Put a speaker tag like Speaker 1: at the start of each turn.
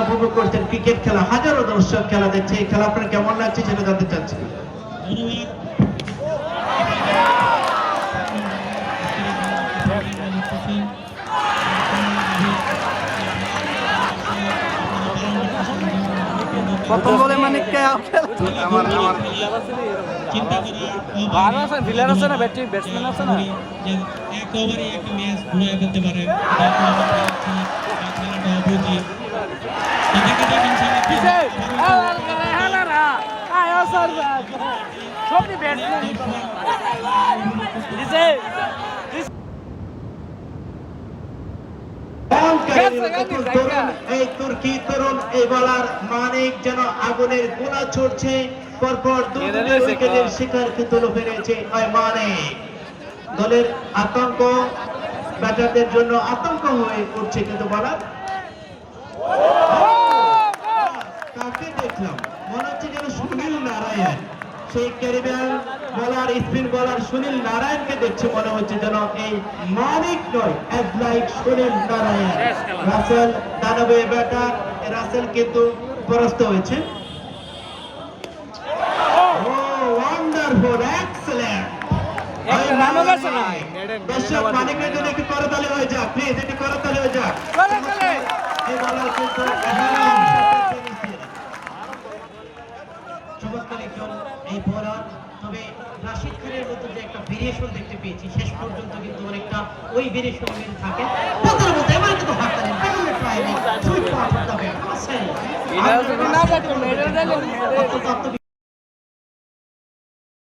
Speaker 1: উপভোগ করছেন ক্রিকেট খেলা, হাজারো দর্শক খেলা দেখছে। এই খেলা আপনার কেমন লাগছে সেটা জানতে চাচ্ছি।
Speaker 2: প্রথম বলে মানিককে আমার ভালো আছে, ফিলার আছে না, ব্যাটসম্যান আছে না,
Speaker 3: এক ওভারে একটা ম্যাচ ঘুরিয়ে ফেলতে পারে।
Speaker 1: এই তুর্কি তরুণ এই বলার মানিক যেন আগুনের গোলা ছড়ছে, পরপর দুই উইকেটের শিকার কিন্তু ফেলেছে মানিক। দলের আতঙ্ক, ব্যাটারদের জন্য আতঙ্ক হয়ে উঠছে কিন্তু বলার কাকে দেখলাম মনে হচ্ছে যেন সুনীল নারায়ণ, সেই ক্যারিবিয়ান বলার স্পিন বলার সুনীল নারায়ণকে দেখছে মনে হচ্ছে যেন এই মানিক নয়, as like Sunil Narine. Russell দানবে ব্যাটার, রাসেল কিন্তু পরাস্ত হয়েছে। ও ওয়ান্ডারফুল, এক্সেলেন্ট। দর্শক মানিকের জন্য একটু করতালি হয়ে যাক প্লিজ, একটু করতালি হয়ে যাক। এই বলার কিন্তু চমৎকার একজন এই বোলার। তবে রাশিদ খানের মতো যে একটা ভেরিয়েশন দেখতে পেয়েছি শেষ পর্যন্ত কিন্তু অনেকটা ওই ভেরিয়েশন থাকে। বদলের মতো এবার কিন্তু হাততালি ব্যাটসম্যান ট্রাই সুইট পাওয়ার করতে হবে।